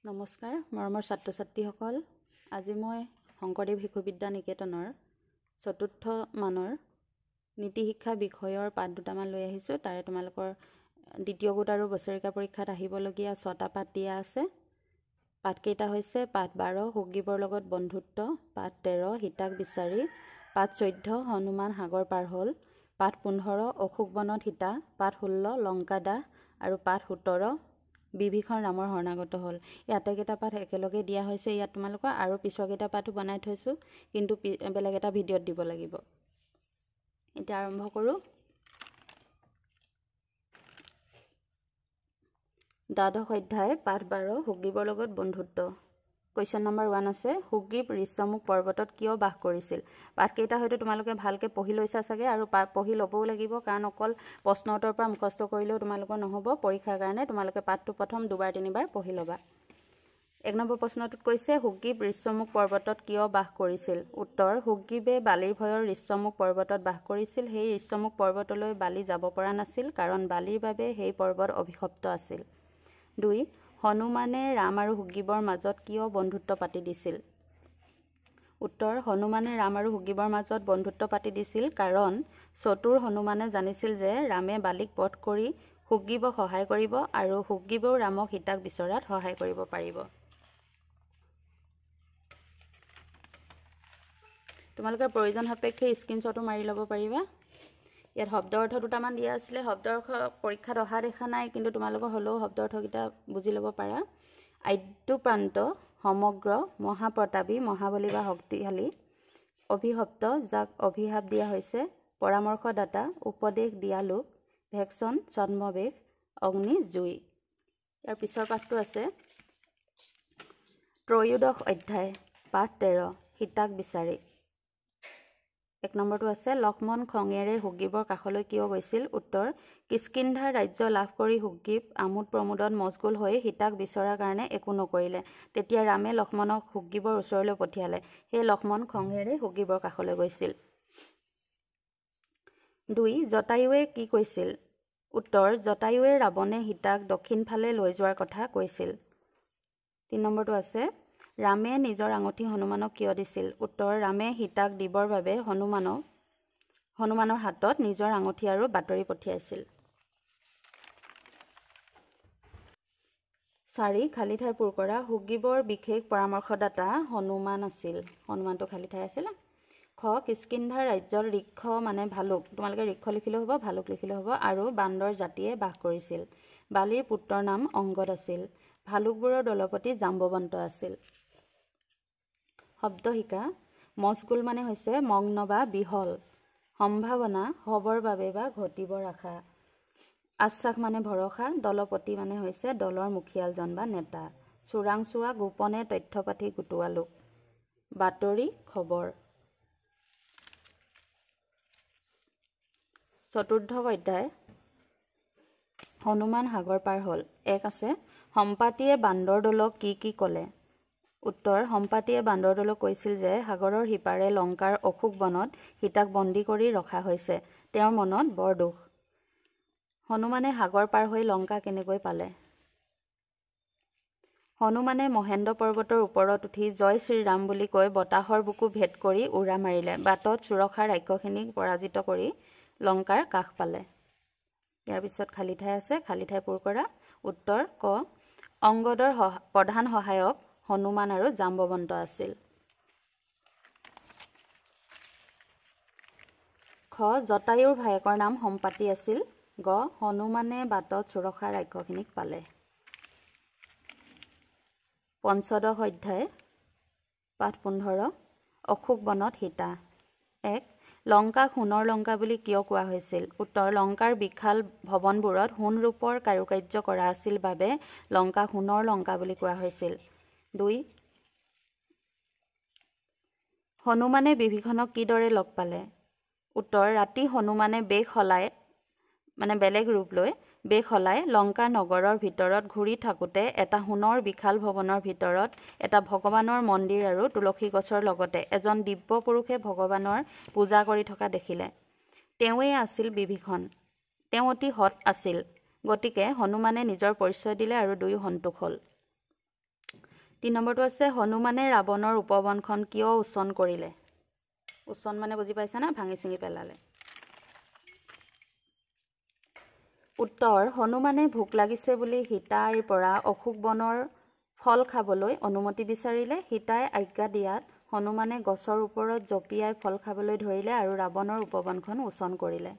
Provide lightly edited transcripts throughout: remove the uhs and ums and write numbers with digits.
নমস্কাৰ মৰমৰ ছাত্ৰ ছাত্ৰীসকল আজি মই শংকৰদেৱ শিশু বিদ্যা নিকেতনৰ চতুৰ্থ মানৰ নীতি শিক্ষা বিষয়ৰ পাঠ দুটামান লৈ আহিছোঁ। তাৰে তোমালোকৰ দ্বিতীয় গোট আৰু বছৰিকা পৰীক্ষাত আহিবলগীয়া 6টা পাঠ দিয়া আছে। পাঠকেইটা হৈছে পাঠ 12 সুগ্ৰীবৰ লগত বন্ধুত্ব, পাঠ 13 হিতাক বিচাৰি, পাঠ 14 হনুমান সাগৰ পাৰ হ'ল, পাঠ 15 অশোক বনত সীতা, পাঠ 16 লংকা দাহ আৰু পাঠ 17 বিভীষণ ৰামৰ শৰণাগত হ'ল। এই আটাইকেইটা পাঠ একেলগে দিয়া হৈছে ইয়াত তোমালোকৰ, আৰু পিছৰকেইটা পাঠো বনাই থৈছোঁ, কিন্তু বেলেগ এটা ভিডিঅ'ত দিব লাগিব। এতিয়া আৰম্ভ কৰোঁ। দ্বাদশ অধ্যায় পাঠ 12 সুগ্ৰীবৰ লগত বন্ধুত্ব। কুৱেশ্যন নম্বৰ 1 আছে, সুগ্ৰীব ঋষ্যমুখ পৰ্বতত কিয় বাস কৰিছিল? পাঠকেইটা হয়তো তোমালোকে ভালকৈ পঢ়ি লৈছা চাগে, আৰু পঢ়ি ল'বও লাগিব, কাৰণ অকল প্ৰশ্ন উত্তৰৰ পৰা মুখস্থ কৰিলেও তোমালোকৰ নহ'ব। পৰীক্ষাৰ কাৰণে তোমালোকে পাঠটো প্ৰথম 2-3 বাৰ পঢ়ি ল'বা। 1 নম্বৰ প্ৰশ্নটোত কৈছে সুগ্ৰীব ঋষ্যমুখ পৰ্বতত কিয় বাস কৰিছিল? উত্তৰ, সুগ্ৰীবে বালিৰ ভয়ৰ ঋষ্যমুখ পৰ্বতত বাস কৰিছিল। সেই ঋষ্যমুখ পৰ্বতলৈ বালি যাব পৰা নাছিল, কাৰণ বালিৰ বাবে সেই পৰ্বত অভিশপ্ত আছিল। 2. হনুমানে ৰাম আৰু সুগ্ৰীবৰ মাজত কিয় বন্ধুত্ব পাতি দিছিল? উত্তৰ, হনুমানে ৰাম আৰু সুগ্ৰীবৰ মাজত বন্ধুত্ব পাতি দিছিল কাৰণ চতুৰ হনুমানে জানিছিল যে ৰামে বালিক বধ কৰি সুগ্ৰীবক সহায় কৰিব আৰু সুগ্ৰীবেও ৰামক সীতাক বিচৰাত সহায় কৰিব পাৰিব। তোমালোকে প্ৰয়োজন সাপেক্ষে স্ক্ৰীনশ্বটো মাৰি ল'ব পাৰিবা। ইয়াত শব্দ অৰ্থ দুটামান দিয়া আছিলে। শব্দ অৰ্থ পৰীক্ষাত অহা দেখা নাই, কিন্তু তোমালোকৰ হ'লেও শব্দ অৰ্থকেইটা বুজি ল'ব পাৰা। আদ্যপ্ৰান্ত, সমগ্ৰ, মহাপ্ৰতাপী, মহাবলী বা শক্তিশালী, অভিশপ্ত যাক অভিশাপ দিয়া হৈছে, পৰামৰ্শদাতা, উপদেশ দিয়া লোক, ভেকচন, ছদ্মবেশ, অগ্নি, জুই। ইয়াৰ পিছৰ পাঠটো আছে ত্ৰয়োদশ অধ্যায় পাঠ 13 সীতাক বিচাৰি। 1 নম্বৰটো আছে, লক্ষ্মণ খঙেৰে সুগ্ৰীবৰ কাষলৈ কিয় গৈছিল? উত্তৰ, কিষ্কিন্ধাৰ ৰাজ্য লাভ কৰি সুগ্ৰীব আমোদ প্ৰমোদত মচগুল হৈ সীতাক বিচৰাৰ কাৰণে একো নকৰিলে। তেতিয়া ৰামে লক্ষ্মণক সুগ্ৰীবৰ ওচৰলৈ পঠিয়ালে। সেই লক্ষ্মণ খঙেৰে সুগ্ৰীবৰ কাষলৈ গৈছিল। 2. জটায়ুৱে কি কৈছিল? উত্তৰ, জটায়ুৱে ৰাৱণে সীতাক দক্ষিণ ফালে লৈ যোৱাৰ কথা কৈছিল। 3 নম্বৰটো আছে, ৰামে নিজৰ আঙুঠি হনুমানক কিয় দিছিল? উত্তৰ, ৰামে সীতাক দিবৰ বাবে হনুমানৰ হাতত নিজৰ আঙুঠি আৰু বাতৰি পঠিয়াইছিল। 4. খালী ঠাই পূৰ কৰা। সুগ্ৰীবৰ বিশেষ পৰামৰ্শদাতা হনুমান আছিল। হনুমানটো খালী ঠাই আছিলে। খ. কিষ্কিন্ধাৰ ৰাজ্যত ঋক্ষ মানে ভালুক, তোমালোকে ঋক্ষ লিখিলেও হ'ব, ভালুক লিখিলেও হ'ব, আৰু বান্দৰ জাতিয়ে বাস কৰিছিল। বালিৰ পুত্ৰৰ নাম অংগদ আছিল। ভালুকবোৰৰ দলপতি জাম্বৱন্ত আছিল। শব্দ শিকা। মচগুল মানে হৈছে মগ্ন বা বিহল। সম্ভাৱনা হ'বৰ বাবে বা ঘটিবৰ আশা। আশ্বাস মানে ভৰসা। দলপতি মানে হৈছে দলৰ মুখিয়ালজন বা নেতা। চোৰাংচোৱা গোপনে তথ্য পাতি গোটোৱা লোক। বাতৰি খবৰ। চতুৰ্থ অধ্যায় হনুমান সাগৰ পাৰ হ'ল। 1 আছে, সম্পাতিয়ে বান্দৰ দলক কি কি ক'লে? উত্তৰ, সম্পাতিয়ে বান্দৰ দলক কৈছিল যে সাগৰৰ সিপাৰে লংকাৰ অশোক বনত সীতাক বন্দী কৰি ৰখা হৈছে। তেওঁৰ মনত বৰ দুখ। হনুমানে সাগৰ পাৰ হৈ লংকা কেনেকৈ পালে? হনুমানে মহেন্দ্ৰ পৰ্বতৰ ওপৰত উঠি জয় শ্ৰীৰাম বুলি কৈ বতাহৰ বুকু ভেদ কৰি উৰা মাৰিলে। বাটত সুৰক্ষা ৰাক্ষসিনীক পৰাজিত কৰি লংকাৰ কাষ পালে। ইয়াৰ পিছত খালী ঠাই আছে, খালী ঠাই পূৰ কৰা। উত্তৰ, ক. অংগদৰ প্ৰধান সহায়ক হনুমান আৰু জাম্বৱন্ত আছিল। খ. জটায়ুৰ ভায়েকৰ নাম সম্পাতি আছিল। গ. হনুমানে বাটত সুৰক্ষা ৰাক্ষসিনীক পালে। পঞ্চদশ অধ্যায় পাঠ 15 অশোক বনত সীতা। 1. লংকাক সোণৰ লংকা বুলি কিয় কোৱা হৈছিল? উত্তৰ, লংকাৰ বিশাল ভৱনবোৰত সোণ ৰূপৰ কাৰুকাৰ্য কৰা আছিল বাবে লংকাক সোণৰ লংকা বুলি কোৱা হৈছিল। 2. হনুমানে বিভীষণক কিদৰে লগ পালে? উত্তৰ, ৰাতি হনুমানে বেলেগ ৰূপ লৈ বেশ সলাই লংকা নগৰৰ ভিতৰত ঘূৰি থাকোঁতে এটা সোণৰ বিশাল ভৱনৰ ভিতৰত এটা ভগৱানৰ মন্দিৰ আৰু তুলসী গছৰ লগতে এজন দিব্য পুৰুষে ভগৱানৰ পূজা কৰি থকা দেখিলে। তেওঁৱেই আছিল বিভীষণ। তেওঁ অতি সৎ আছিল, গতিকে হনুমানে নিজৰ পৰিচয় দিলে আৰু দুয়ো সন্তোষ হ'ল। 3 নম্বৰটো আছে হনুমানে ৰাৱণৰ উপবনখন কিয় উচ্ছন কৰিলে উচ্ছন মানে বুজি পাইছা না ভাঙি চিঙি পেলালে উত্তৰ হনুমানে ভোক লাগিছে বুলি সীতাইৰ পৰা অশোক বনৰ ফল খাবলৈ অনুমতি বিচাৰিলে সীতাই আজ্ঞা দিয়াত হনুমানে গছৰ ওপৰত জপিয়াই ফল খাবলৈ ধৰিলে আৰু ৰাৱণৰ উপবনখন উচ্ছন কৰিলে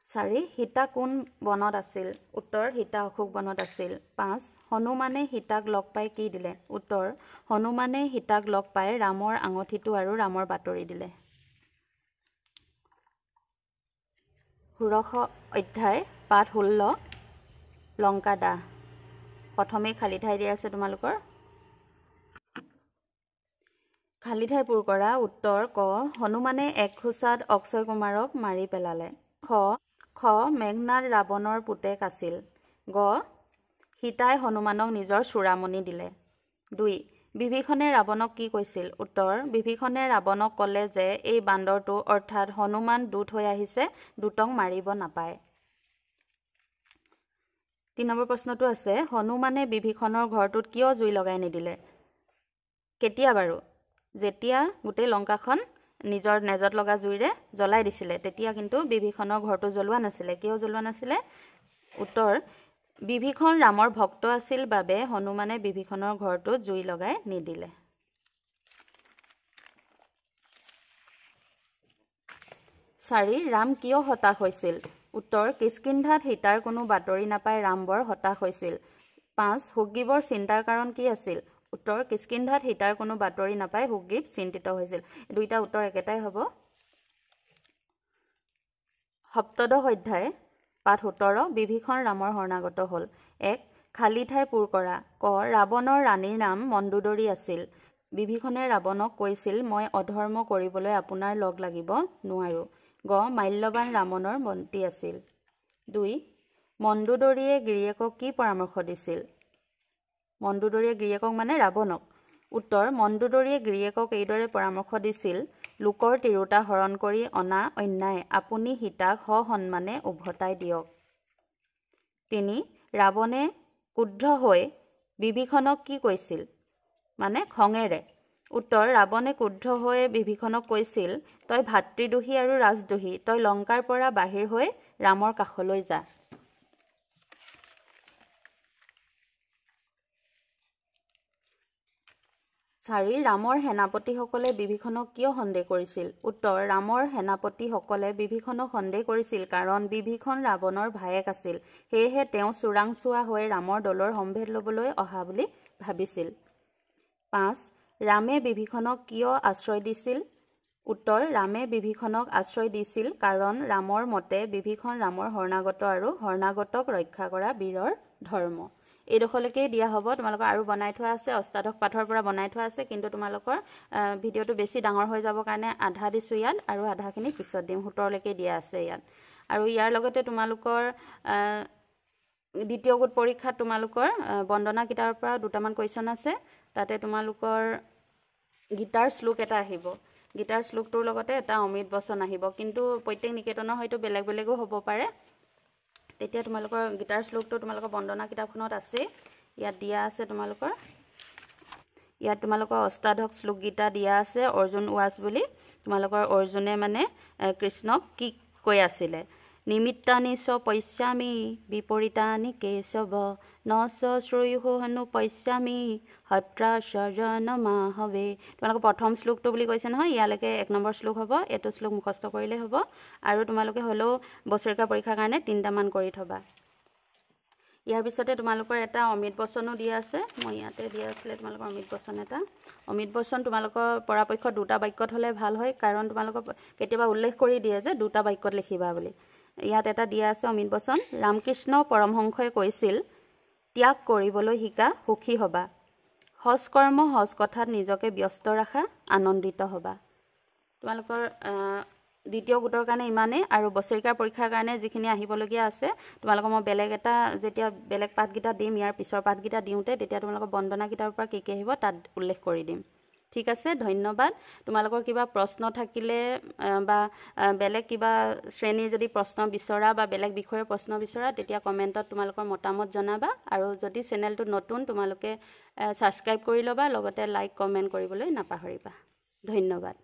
4 সীতা কোন বনত আছিল উত্তৰ সীতা অশোক বনত আছিল 5 হনুমানে সীতাক লগ পাই কি দিলে উত্তৰ হনুমানে সীতাক লগ পাই ৰামৰ আঙঠিটো আৰু ৰামৰ বাতৰি দিলে ষোড়শ অধ্যায় পাঠ 16 লংকা দাহ প্ৰথমে খালি ঠাই দিয়া আছে তোমালোকৰ খালি ঠাই পূৰ কৰা উত্তৰ ক হনুমানে এক খোচাত অক্ষয় কুমাৰক মাৰি পেলালে খ মেঘনাদ ৰাৱণৰ পুতেক আছিল গ সীতাই হনুমানক নিজৰ চূড়ামণি দিলে 2 বিভীষণে ৰাৱণক কি কৈছিল উত্তৰ বিভীষণে ৰাৱণক ক'লে যে এই বান্দৰটো অৰ্থাৎ হনুমান দূত হৈ আহিছে দুটক মাৰিব নাপায় 3 নম্বৰ প্ৰশ্নটো আছে হনুমানে বিভীষণৰ ঘৰটোত কিয় জুই লগাই নিদিলে কেতিয়া বাৰু যেতিয়া গোটেই লংকাখন নিজৰ নেজত লগা জুইৰে জ্বলাই দিছিলে তেতিয়া কিন্তু বিভীষণৰ ঘৰটো জ্বলোৱা নাছিলে কিয় জ্বলোৱা নাছিলে উত্তৰ বিভীষণ ৰামৰ ভক্ত আছিল বাবে হনুমানে বিভীষণৰ ঘৰটো জুই লগাই নিদিলে 4 ৰাম কিয় হতাশ হৈছিল উত্তৰ কিষ্কিন্ধাত সীতাৰ কোনো বাতৰি নাপাই ৰাম বৰ হতাশ হৈছিল 5 সুগ্ৰীৱৰ চিন্তাৰ কাৰণ কি আছিল উত্তৰ কিষ্কিন্ধাত সীতাৰ কোনো বাতৰি নাপাই সুগ্ৰীৱ চিন্তিত হৈছিল দুইটা উত্তৰ একেটাই হ'ব সপ্তদশ অধ্যায় পাঠ 17 বিভীষণ ৰামৰ শৰণাগত হ'ল 1 খালি ঠাই পূৰ কৰা ক ৰাৱণৰ ৰাণীৰ নাম মণ্ডোদৰী আছিল বিভীষণে ৰাৱণক কৈছিল মই অধৰ্ম কৰিবলৈ আপোনাৰ লগ লাগিব নোৱাৰো গ মাল্যবান ৰাৱণৰ মন্ত্ৰী আছিল 2 মণ্ডোদৰীয়ে গিৰিয়েকক কি পৰামৰ্শ দিছিল মণ্ডোদৰীয়ে গিৰিয়েকক মানে ৰাৱণক উত্তৰ মণ্ডোদৰীয়ে গিৰিয়েকক এইদৰে পৰামৰ্শ দিছিল লোকৰ তিৰোতা হৰণ কৰি অনা অন্যায় আপুনি সীতাক সন্মানে উভতাই দিয়ক 3 ৰাৱণে ক্ৰুদ্ধ হৈ বিভীষণক কি কৈছিল মানে খঙেৰে উত্তৰ ৰাৱণে ক্ৰুদ্ধ হৈ বিভীষণক কৈছিল তই ভাতৃদোহী আৰু ৰাজদোহী তই লংকাৰ পৰা বাহিৰ হৈ ৰামৰ কাষলৈ যা 4 ৰামৰ সেনাপতিসকলে বিভীষণক কিয় সন্দেহ কৰিছিল উত্তৰ ৰামৰ সেনাপতিসকলে বিভীষণক সন্দেহ কৰিছিল কাৰণ বিভীষণ ৰাৱণৰ ভায়েক আছিল সেয়েহে তেওঁ চোৰাংচোৱা হৈ ৰামৰ দলৰ সম্ভেদ ল'বলৈ অহা বুলি ভাবিছিল 5 ৰামে বিভীষণক কিয় আশ্ৰয় দিছিল উত্তৰ ৰামে বিভীষণক আশ্ৰয় দিছিল কাৰণ ৰামৰ মতে বিভীষণ ৰামৰ শৰণাগত আৰু শৰণাগতক ৰক্ষা কৰা বীৰৰ ধৰ্ম এইডোখৰলৈকে দিয়া হ'ব তোমালোকৰ আৰু বনাই থোৱা আছে অষ্টাদশ পাঠৰ পৰা বনাই থোৱা আছে কিন্তু তোমালোকৰ ভিডিঅ'টো বেছি ডাঙৰ হৈ যাব কাৰণে আধা দিছোঁ ইয়াত আৰু আধাখিনি পিছত দিম 17লৈকে দিয়া আছে ইয়াত আৰু ইয়াৰ লগতে তোমালোকৰ দ্বিতীয় গোট পৰীক্ষাত তোমালোকৰ বন্দনা কিতাপৰ পৰা দুটামান কুৱেশ্যন আছে তাতে তোমালোকৰ গীতাৰ শ্লোক এটা আহিব গীতাৰ শ্লোকটোৰ লগতে এটা অমৃত বচন আহিব কিন্তু প্ৰত্যেক নিকেতনৰ হয়তো বেলেগ বেলেগো হ'ব পাৰে তেতিয়া তোমালোকৰ গীতাৰ শ্লোকটো তোমালোকৰ বন্দনা কিতাপখনত আছে ইয়াত দিয়া আছে তোমালোকৰ অষ্টাদশ শ্লোক গীতা দিয়া আছে অৰ্জুন ৱাচ বুলি তোমালোকৰ অৰ্জুনে মানে কৃষ্ণক কি কৈ আছিলে নিমিত্তানি চ পশ্যামি বিপৰীতানি কেশৱ ন চ শ্ৰুয়ুঃ হনু পশ্যামি হত্ৰা সজনমাহবে তোমালোকৰ প্ৰথম শ্লোকটো বুলি কৈছে নহয় ইয়ালৈকে 1 নম্বৰ শ্লোক হ'ব এইটো শ্লোক মুখস্থ কৰিলে হ'ব আৰু তোমালোকে হলেও বছৰিকা পৰীক্ষাৰ কাৰণে 3টামান কৰি থবা ইয়াৰ পিছতে তোমালোকৰ এটা অমৃত বচনো দিয়া আছে মই ইয়াতে দিয়া আছিলে তোমালোকৰ অমৃত বচন এটা অমৃত বচন তোমালোকৰ পৰাপক্ষত দুটা বাক্যত হলে ভাল হয় কাৰণ তোমালোকৰ কেতিয়াবা উল্লেখ কৰি দিয়ে যে দুটা বাক্যত লিখিবা বুলি ইয়াত এটা দিয়া আছে অমৃত বচন ৰামকৃষ্ণ পৰমহংসই কৈছিল ত্যাগ কৰিবলৈ শিকা সুখী হবা হজ কৰ্ম হজ কথাত নিজকে ব্যস্ত ৰাখা আনন্দিত হবা তোমালোকৰ দ্বিতীয় গোটৰ কাৰণে ইমানে আৰু বছৰিকাৰ পৰীক্ষাৰ কাৰণে যিখিনি আহিবলগীয়া আছে তোমালোকক মই বেলেগ এটা যেতিয়া বেলেগ পাঠকেইটা দিম ইয়াৰ পিছৰ পাঠকেইটা দিওঁতে তেতিয়া তোমালোকৰ বন্দনা কিতাপৰ পৰা কি আহিব তাত উল্লেখ কৰি দিম ঠিক আছে, ধন্যবাদ। তোমালোকৰ কিবা প্ৰশ্ন থাকিলে বা বেলেগ কিবা শ্ৰেণীৰ যদি প্ৰশ্ন বিচৰা বা বেলেগ বিষয়ৰ প্ৰশ্ন বিচৰা তেতিয়া কমেণ্টত তোমালোকৰ মতামত জনাবা। আৰু যদি চেনেলটো নতুন তোমালোকে ছাবস্ক্ৰাইব কৰি ল'বা, লগতে লাইক কমেণ্ট কৰিবলৈ নাপাহৰিবা। ধন্যবাদ।